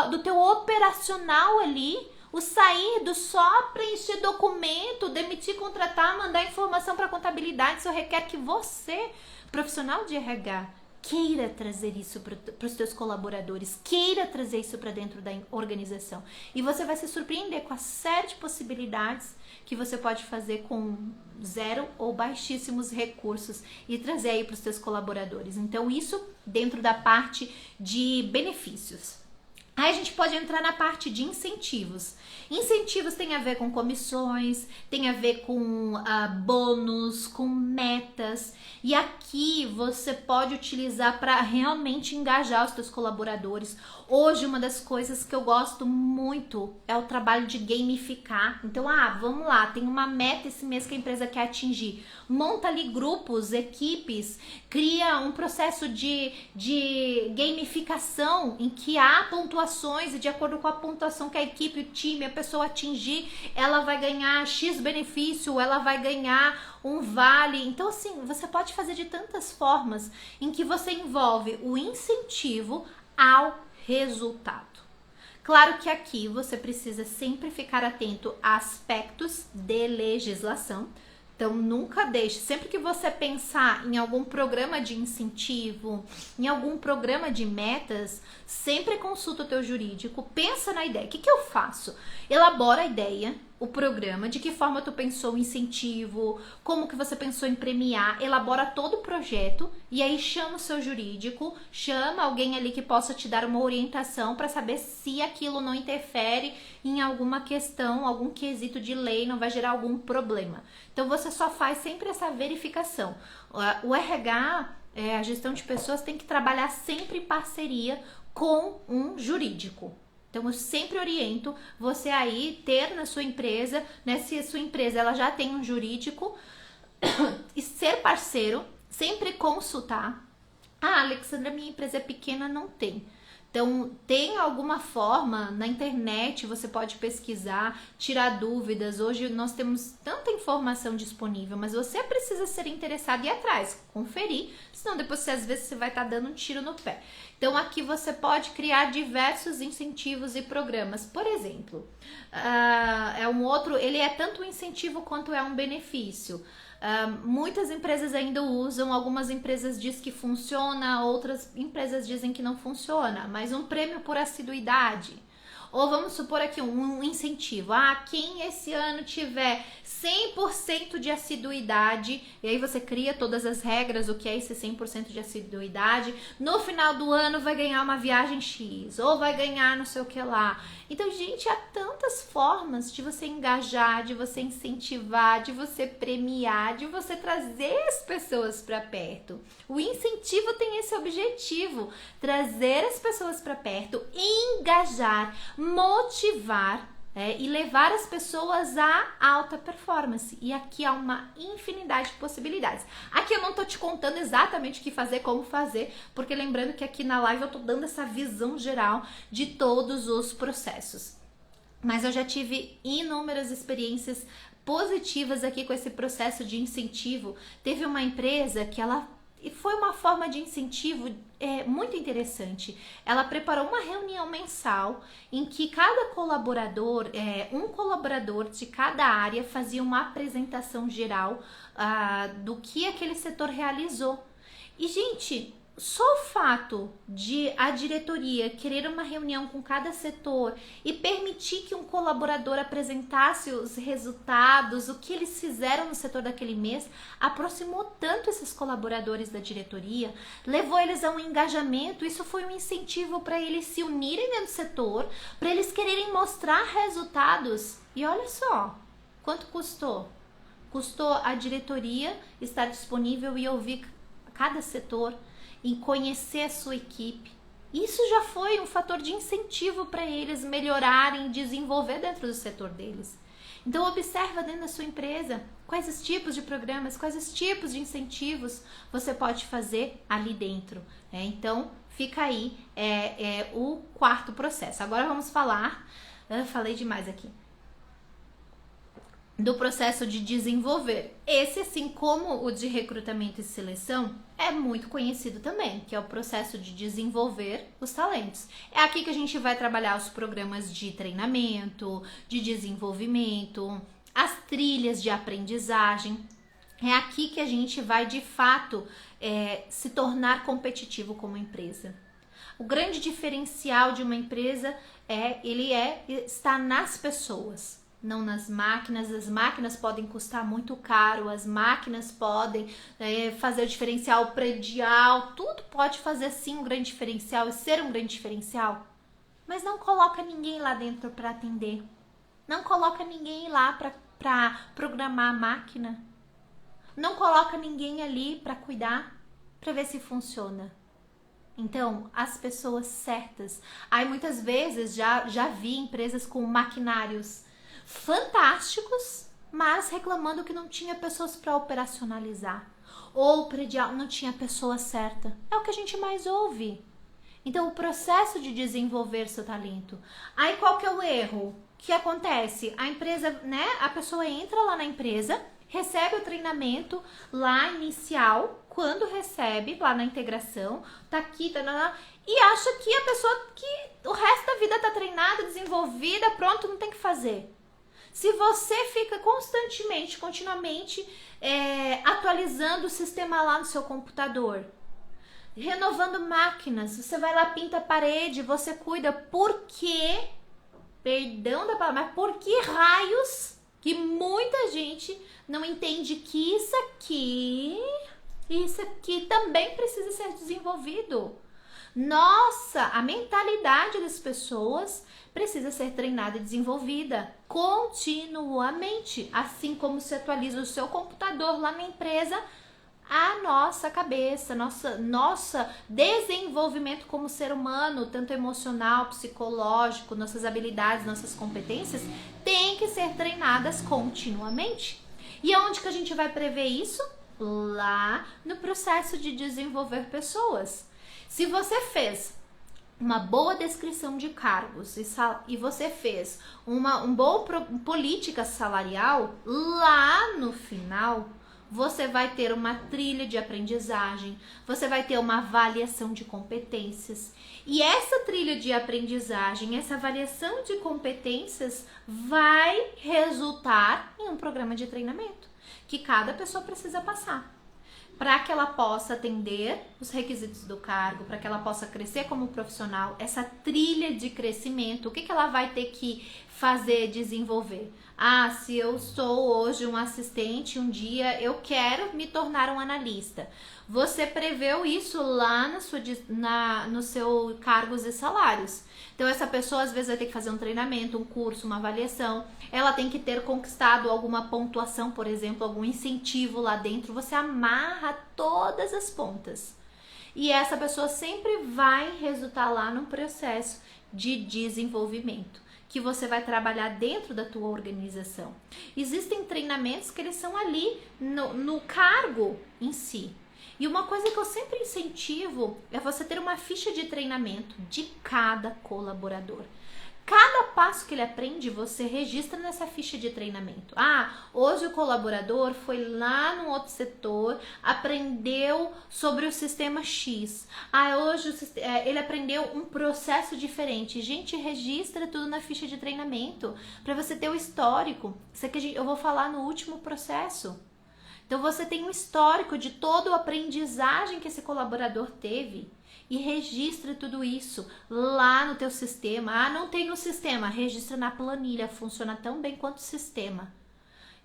do teu operacional ali, o sair do só preencher documento, demitir, contratar, mandar informação para contabilidade. Isso requer que você, profissional de RH, queira trazer isso para os teus colaboradores, queira trazer isso para dentro da organização. E você vai se surpreender com a série de possibilidades que você pode fazer com zero ou baixíssimos recursos e trazer aí para os teus colaboradores. Então isso dentro da parte de benefícios. Aí a gente pode entrar na parte de incentivos. Incentivos tem a ver com comissões, tem a ver com bônus, com metas. E aqui você pode utilizar para realmente engajar os teus colaboradores. Hoje uma das coisas que eu gosto muito é o trabalho de gamificar. Então, vamos lá, tem uma meta esse mês que a empresa quer atingir. Monta ali grupos, equipes, cria um processo de gamificação em que há pontuações e de acordo com a pontuação que a equipe, o time, a pessoa atingir, ela vai ganhar X benefício, ela vai ganhar um vale. Então assim, você pode fazer de tantas formas em que você envolve o incentivo ao resultado. Claro que aqui você precisa sempre ficar atento a aspectos de legislação. Então, nunca deixe, sempre que você pensar em algum programa de incentivo, em algum programa de metas, sempre consulta o teu jurídico, pensa na ideia. O que eu faço? Elabora a ideia, o programa, de que forma tu pensou o incentivo, como que você pensou em premiar, elabora todo o projeto e aí chama o seu jurídico, chama alguém ali que possa te dar uma orientação para saber se aquilo não interfere em alguma questão, algum quesito de lei, não vai gerar algum problema. Então você só faz sempre essa verificação. O RH, a gestão de pessoas, tem que trabalhar sempre em parceria com um jurídico. Então eu sempre oriento você aí ter na sua empresa, né, se a sua empresa ela já tem um jurídico, e ser parceiro, sempre consultar. Alexandra, minha empresa é pequena, não tem. Então, tem alguma forma na internet, você pode pesquisar, tirar dúvidas. Hoje nós temos tanta informação disponível, mas você precisa ser interessado e ir atrás, conferir, senão depois às vezes você vai estar dando um tiro no pé. Então, aqui você pode criar diversos incentivos e programas. Por exemplo, ele é tanto um incentivo quanto é um benefício. Muitas empresas ainda usam, algumas empresas dizem que funciona, outras empresas dizem que não funciona, mas um prêmio por assiduidade, Ou vamos supor aqui um incentivo. Quem esse ano tiver 100% de assiduidade, e aí você cria todas as regras, o que é esse 100% de assiduidade, no final do ano vai ganhar uma viagem X, ou vai ganhar não sei o que lá. Então, gente, há tantas formas de você engajar, de você incentivar, de você premiar, de você trazer as pessoas para perto. O incentivo tem esse objetivo, trazer as pessoas para perto, engajar, motivar, e levar as pessoas à alta performance. E aqui há uma infinidade de possibilidades. Aqui eu não tô te contando exatamente o que fazer, como fazer, porque lembrando que aqui na live eu tô dando essa visão geral de todos os processos. Mas eu já tive inúmeras experiências positivas aqui com esse processo de incentivo. Teve uma empresa que e foi uma forma de incentivo muito interessante. Ela preparou uma reunião mensal em que cada colaborador, um colaborador de cada área fazia uma apresentação geral do que aquele setor realizou. E, gente, só o fato de a diretoria querer uma reunião com cada setor e permitir que um colaborador apresentasse os resultados, o que eles fizeram no setor daquele mês, aproximou tanto esses colaboradores da diretoria, levou eles a um engajamento. Isso foi um incentivo para eles se unirem dentro do setor, para eles quererem mostrar resultados. E olha só, quanto custou? Custou a diretoria estar disponível e ouvir cada setor, em conhecer a sua equipe. Isso já foi um fator de incentivo para eles melhorarem, desenvolver dentro do setor deles. Então observa dentro da sua empresa quais os tipos de programas, quais os tipos de incentivos você pode fazer ali dentro. Então fica aí o quarto processo. Agora vamos falar, falei demais aqui, do processo de desenvolver. Esse, assim como o de recrutamento e seleção, é muito conhecido também, que é o processo de desenvolver os talentos. É aqui que a gente vai trabalhar os programas de treinamento, de desenvolvimento, as trilhas de aprendizagem. É aqui que a gente vai, de fato, se tornar competitivo como empresa. O grande diferencial de uma empresa está nas pessoas, não nas máquinas. As máquinas podem custar muito caro, as máquinas podem fazer o diferencial predial, tudo pode fazer sim um grande diferencial e ser um grande diferencial, mas não coloca ninguém lá dentro para atender, não coloca ninguém lá para programar a máquina, não coloca ninguém ali para cuidar, para ver se funciona. Então, as pessoas certas. Aí muitas vezes já vi empresas com maquinários fantásticos, mas reclamando que não tinha pessoas para operacionalizar, ou o predial não tinha a pessoa certa. É o que a gente mais ouve. Então, o processo de desenvolver seu talento. Aí qual que é o erro? O que acontece? A empresa, a pessoa entra lá na empresa, recebe o treinamento lá inicial, quando recebe lá na integração, tá aqui, e acha que a pessoa, que o resto da vida tá treinada, desenvolvida, pronto, não tem o que fazer. Se você fica continuamente atualizando o sistema lá no seu computador, renovando máquinas, você vai lá, pinta a parede, você cuida, por quê? Perdão da palavra, mas por que raios que muita gente não entende que isso aqui também precisa ser desenvolvido? Nossa, a mentalidade das pessoas precisa ser treinada e desenvolvida continuamente. Assim como se atualiza o seu computador lá na empresa, a nossa cabeça, nosso desenvolvimento como ser humano, tanto emocional, psicológico, nossas habilidades, nossas competências, tem que ser treinadas continuamente. E aonde que a gente vai prever isso? Lá no processo de desenvolver pessoas. Se você fez uma boa descrição de cargos e você fez uma boa política salarial, lá no final você vai ter uma trilha de aprendizagem, você vai ter uma avaliação de competências. E essa trilha de aprendizagem, essa avaliação de competências vai resultar em um programa de treinamento que cada pessoa precisa passar. para que ela possa atender os requisitos do cargo, para que ela possa crescer como profissional, essa trilha de crescimento, o que ela vai ter que fazer, desenvolver? Ah, se eu sou hoje um assistente, um dia eu quero me tornar um analista. Você preveu isso lá no seu cargos e salários. Então essa pessoa às vezes vai ter que fazer um treinamento, um curso, uma avaliação. Ela tem que ter conquistado alguma pontuação, por exemplo, algum incentivo lá dentro. Você amarra todas as pontas. E essa pessoa sempre vai resultar lá num processo de desenvolvimento que você vai trabalhar dentro da tua organização. Existem treinamentos que eles são ali no cargo em si. E uma coisa que eu sempre incentivo é você ter uma ficha de treinamento de cada colaborador. Cada passo que ele aprende, você registra nessa ficha de treinamento. Ah, hoje o colaborador foi lá no outro setor, aprendeu sobre o sistema X. Ah, hoje ele aprendeu um processo diferente. Gente, registra tudo na ficha de treinamento para você ter o histórico. Isso aqui eu vou falar no último processo. Então você tem um histórico de toda a aprendizagem que esse colaborador teve. E registra tudo isso lá no teu sistema. Ah, não tem no sistema, registra na planilha, funciona tão bem quanto o sistema.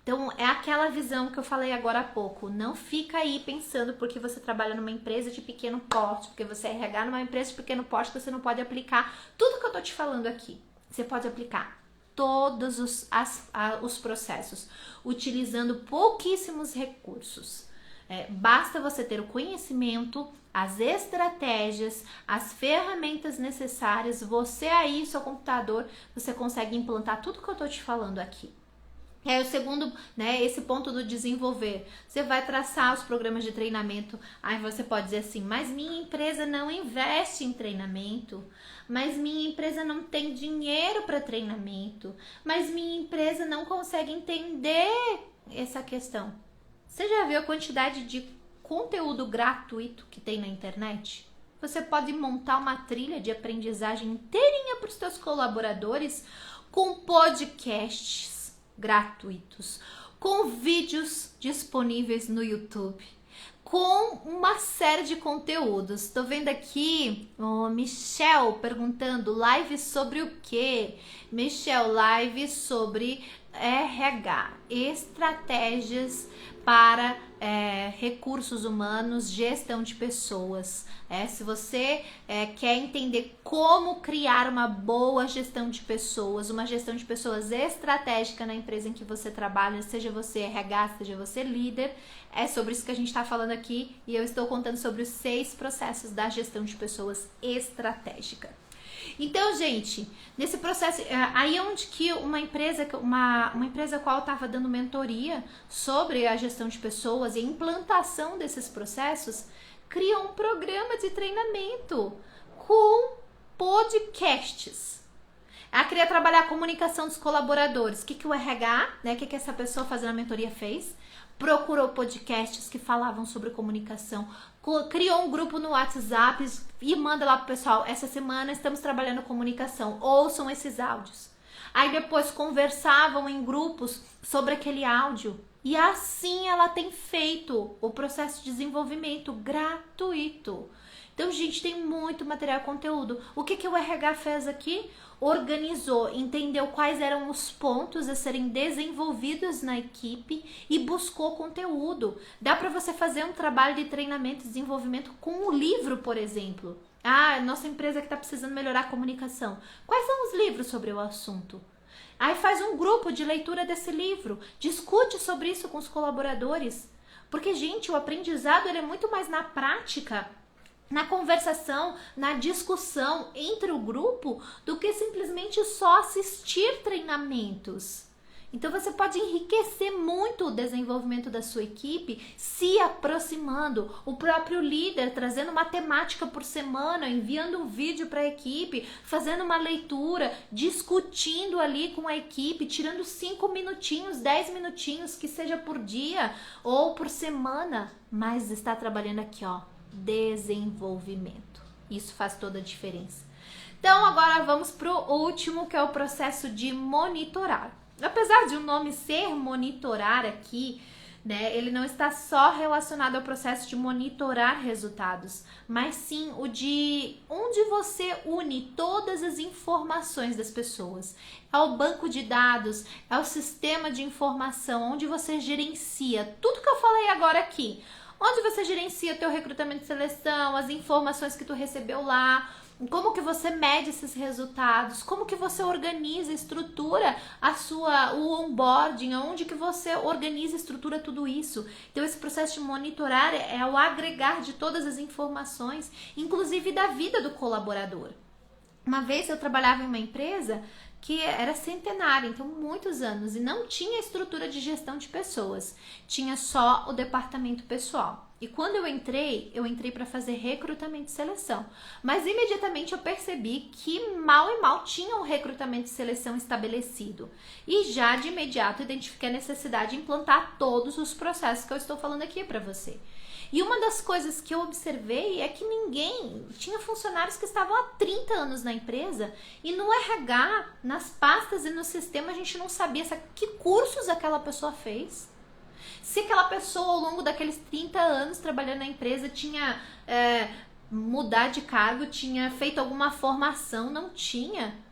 Então é aquela visão que eu falei agora há pouco. Não fica aí pensando porque você trabalha numa empresa de pequeno porte, porque você é RH numa empresa de pequeno porte, que você não pode aplicar tudo que eu tô te falando aqui. Você pode aplicar todos os processos, utilizando pouquíssimos recursos. Basta você ter o conhecimento, as estratégias, as ferramentas necessárias, você aí, seu computador, você consegue implantar tudo que eu tô te falando aqui. O segundo, esse ponto do desenvolver. Você vai traçar os programas de treinamento. Aí você pode dizer assim, mas minha empresa não investe em treinamento, mas minha empresa não tem dinheiro para treinamento, mas minha empresa não consegue entender essa questão. Você já viu a quantidade de conteúdo gratuito que tem na internet? Você pode montar uma trilha de aprendizagem inteirinha para os seus colaboradores com podcasts gratuitos, com vídeos disponíveis no YouTube, com uma série de conteúdos. Estou vendo aqui o Michel perguntando, live sobre o quê? Michel, live sobre RH, estratégias para recursos humanos, gestão de pessoas. Se você quer entender como criar uma boa gestão de pessoas, uma gestão de pessoas estratégica na empresa em que você trabalha, seja você RH, seja você líder, é sobre isso que a gente está falando aqui e eu estou contando sobre os 6 processos da gestão de pessoas estratégica. Então, gente, nesse processo, aí é onde que uma empresa qual estava dando mentoria sobre a gestão de pessoas e a implantação desses processos, criou um programa de treinamento com podcasts. Ela queria trabalhar a comunicação dos colaboradores. O que o RH, o que essa pessoa fazendo a mentoria fez? Procurou podcasts que falavam sobre comunicação, criou um grupo no WhatsApp e manda lá pro pessoal, essa semana estamos trabalhando comunicação, ouçam esses áudios. Aí depois conversavam em grupos sobre aquele áudio. E assim ela tem feito o processo de desenvolvimento gratuito. Então, gente, tem muito material e conteúdo. O que o RH fez aqui? Organizou, entendeu quais eram os pontos a serem desenvolvidos na equipe e buscou conteúdo. Dá para você fazer um trabalho de treinamento e desenvolvimento com um livro, por exemplo. Ah, nossa empresa que está precisando melhorar a comunicação. Quais são os livros sobre o assunto? Aí faz um grupo de leitura desse livro, discute sobre isso com os colaboradores. Porque, gente, o aprendizado ele é muito mais na prática, na conversação, na discussão entre o grupo, do que simplesmente só assistir treinamentos. Então você pode enriquecer muito o desenvolvimento da sua equipe se aproximando, o próprio líder trazendo uma temática por semana, enviando um vídeo para a equipe, fazendo uma leitura, discutindo ali com a equipe, tirando 5 minutinhos, 10 minutinhos, que seja por dia ou por semana, mas está trabalhando aqui, desenvolvimento. Isso faz toda a diferença. Então agora vamos para o último, que é o processo de monitorar. Apesar de o nome ser monitorar aqui, né? Ele não está só relacionado ao processo de monitorar resultados, mas sim o de onde você une todas as informações das pessoas. É o banco de dados, é o sistema de informação, onde você gerencia tudo que eu falei agora aqui. Onde você gerencia teu recrutamento e seleção, as informações que tu recebeu lá, como que você mede esses resultados, como que você organiza, estrutura o onboarding, onde que você organiza, estrutura tudo isso. Então esse processo de monitorar é o agregar de todas as informações, inclusive da vida do colaborador. Uma vez eu trabalhava em uma empresa que era centenária, então muitos anos, e não tinha estrutura de gestão de pessoas, tinha só o departamento pessoal. E quando eu entrei para fazer recrutamento e seleção, mas imediatamente eu percebi que mal e mal tinha um recrutamento e seleção estabelecido. E já de imediato identifiquei a necessidade de implantar todos os processos que eu estou falando aqui para você. E uma das coisas que eu observei é que tinha funcionários que estavam há 30 anos na empresa e no RH, nas pastas e no sistema a gente não sabia que cursos aquela pessoa fez. Se aquela pessoa ao longo daqueles 30 anos trabalhando na empresa tinha mudado de cargo, tinha feito alguma formação, não tinha,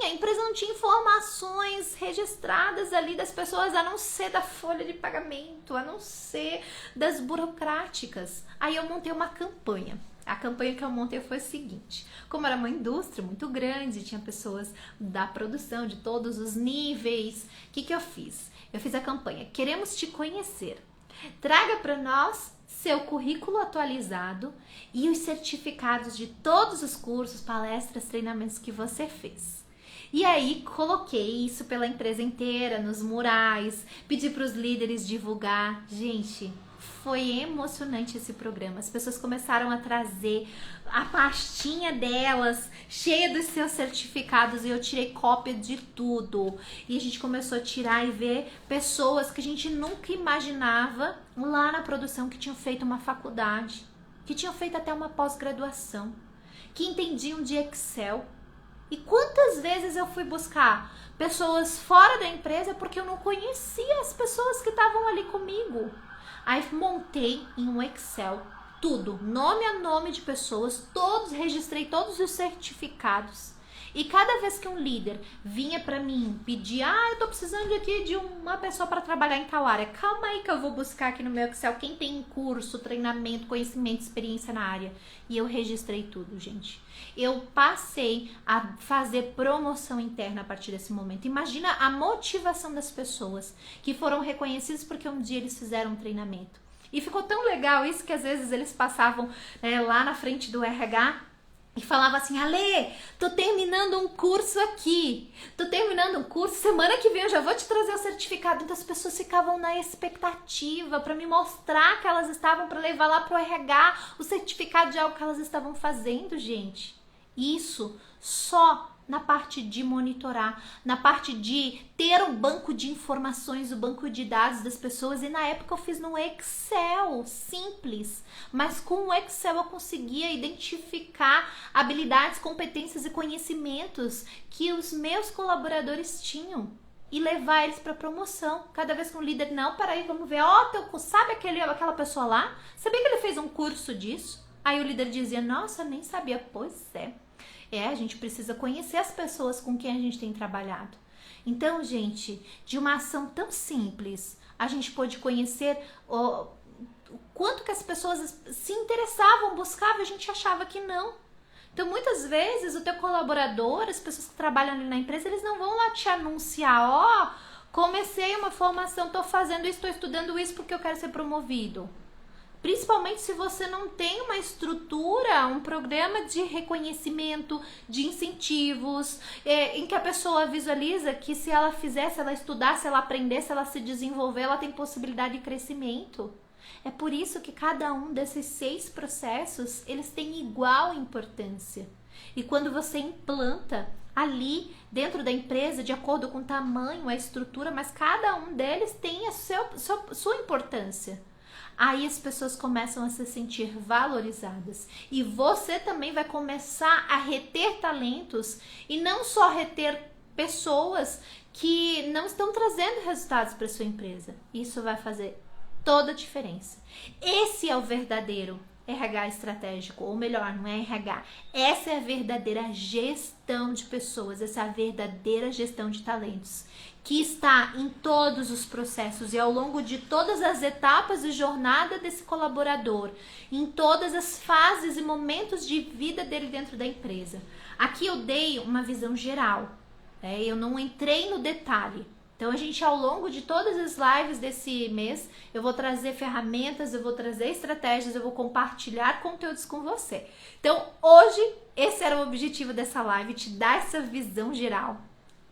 a empresa não tinha informações registradas ali das pessoas, a não ser da folha de pagamento, a não ser das burocráticas. Aí eu montei uma campanha. A campanha que eu montei foi a seguinte: como era uma indústria muito grande, tinha pessoas da produção de todos os níveis, o que eu fiz? Eu fiz a campanha Queremos Te Conhecer. Traga para nós seu currículo atualizado e os certificados de todos os cursos, palestras, treinamentos que você fez. E aí coloquei isso pela empresa inteira, nos murais, pedi para os líderes divulgar. Gente, foi emocionante esse programa. As pessoas começaram a trazer a pastinha delas, cheia dos seus certificados, e eu tirei cópia de tudo. E a gente começou a tirar e ver pessoas que a gente nunca imaginava lá na produção, que tinham feito uma faculdade, que tinham feito até uma pós-graduação, que entendiam de Excel. E quantas vezes eu fui buscar pessoas fora da empresa porque eu não conhecia as pessoas que estavam ali comigo. Aí montei em um Excel tudo, nome a nome de pessoas, registrei todos os certificados. E cada vez que um líder vinha para mim pedir, eu tô precisando aqui de uma pessoa para trabalhar em tal área, calma aí que eu vou buscar aqui no meu Excel quem tem curso, treinamento, conhecimento, experiência na área. E eu registrei tudo, gente. Eu passei a fazer promoção interna a partir desse momento. Imagina a motivação das pessoas que foram reconhecidas porque um dia eles fizeram um treinamento. E ficou tão legal isso que às vezes eles passavam lá na frente do RH e falava assim: Ale, tô terminando um curso aqui, semana que vem eu já vou te trazer o certificado. Então as pessoas ficavam na expectativa para me mostrar que elas estavam, para levar lá pro RH o certificado de algo que elas estavam fazendo, gente. Isso só na parte de monitorar, na parte de ter o banco de informações, o banco de dados das pessoas. E na época eu fiz no Excel, simples, mas com o Excel eu conseguia identificar habilidades, competências e conhecimentos que os meus colaboradores tinham e levar eles para promoção. Cada vez que um líder, não, peraí, vamos ver, sabe aquela pessoa lá? Sabia que ele fez um curso disso? Aí o líder dizia, nossa, nem sabia. Pois é. A gente precisa conhecer as pessoas com quem a gente tem trabalhado. Então, gente, de uma ação tão simples, a gente pôde conhecer o quanto que as pessoas se interessavam, buscavam, a gente achava que não. Então, muitas vezes, o teu colaborador, as pessoas que trabalham ali na empresa, eles não vão lá te anunciar, comecei uma formação, estou fazendo isso, estou estudando isso porque eu quero ser promovido. Principalmente se você não tem uma estrutura, um programa de reconhecimento, de incentivos, em que a pessoa visualiza que se ela fizer, se ela estudar, se ela aprender, se ela se desenvolver, ela tem possibilidade de crescimento. É por isso que cada um desses 6 processos, eles têm igual importância. E quando você implanta ali dentro da empresa, de acordo com o tamanho, a estrutura, mas cada um deles tem a sua importância. Aí as pessoas começam a se sentir valorizadas. E você também vai começar a reter talentos e não só reter pessoas que não estão trazendo resultados para sua empresa. Isso vai fazer toda a diferença. Esse é o verdadeiro RH estratégico, ou melhor, não é RH. Essa é a verdadeira gestão de pessoas, essa é a verdadeira gestão de talentos, que está em todos os processos e ao longo de todas as etapas de jornada desse colaborador, em todas as fases e momentos de vida dele dentro da empresa. Aqui eu dei uma visão geral, eu não entrei no detalhe. Então, a gente, ao longo de todas as lives desse mês, eu vou trazer ferramentas, eu vou trazer estratégias, eu vou compartilhar conteúdos com você. Então, hoje, esse era o objetivo dessa live, te dar essa visão geral.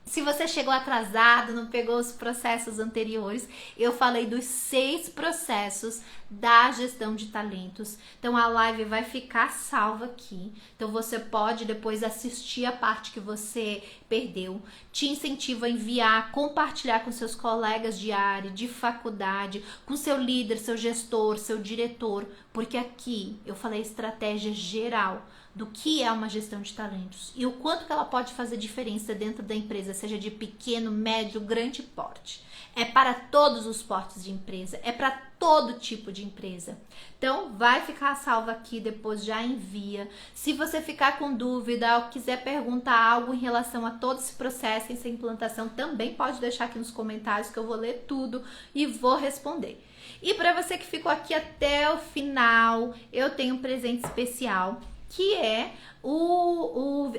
Se você chegou atrasado, não pegou os processos anteriores, eu falei dos 6 processos da gestão de talentos. Então a live vai ficar salva aqui. Então você pode depois assistir a parte que você perdeu. Te incentivo a enviar, compartilhar com seus colegas de área, de faculdade, com seu líder, seu gestor, seu diretor, porque aqui eu falei estratégia geral do que é uma gestão de talentos e o quanto que ela pode fazer diferença dentro da empresa, seja de pequeno, médio, grande porte. É para todos os portes de empresa, é para todo tipo de empresa. Então, vai ficar salva aqui, depois já envia. Se você ficar com dúvida ou quiser perguntar algo em relação a todo esse processo, essa implantação, também pode deixar aqui nos comentários que eu vou ler tudo e vou responder. E para você que ficou aqui até o final, eu tenho um presente especial, que é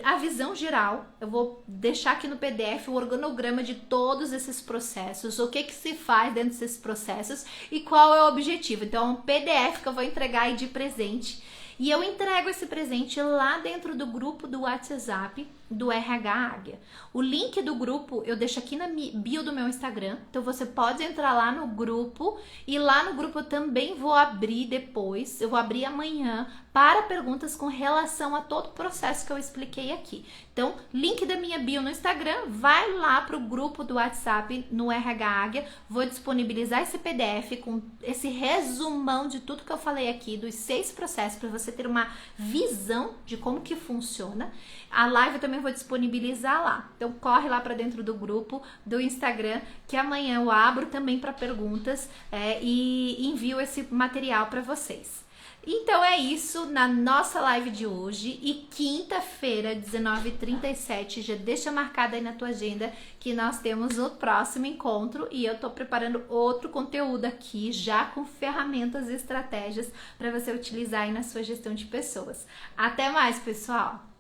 a visão geral. Eu vou deixar aqui no PDF o organograma de todos esses processos, o que se faz dentro desses processos e qual é o objetivo. Então é um PDF que eu vou entregar aí de presente. E eu entrego esse presente lá dentro do grupo do WhatsApp do RH Águia. O link do grupo eu deixo aqui na bio do meu Instagram, então você pode entrar lá no grupo, e lá no grupo eu também vou abrir depois, eu vou abrir amanhã para perguntas com relação a todo o processo que eu expliquei aqui. Então, link da minha bio no Instagram, vai lá para o grupo do WhatsApp no RH Águia, vou disponibilizar esse PDF com esse resumão de tudo que eu falei aqui, dos 6 processos, para você ter uma visão de como que funciona. A live eu também vou disponibilizar lá. Então corre lá para dentro do grupo do Instagram, que amanhã eu abro também para perguntas e envio esse material para vocês. Então é isso na nossa live de hoje, e quinta-feira, 19h37, já deixa marcado aí na tua agenda que nós temos o próximo encontro, e eu tô preparando outro conteúdo aqui, já com ferramentas e estratégias para você utilizar aí na sua gestão de pessoas. Até mais, pessoal!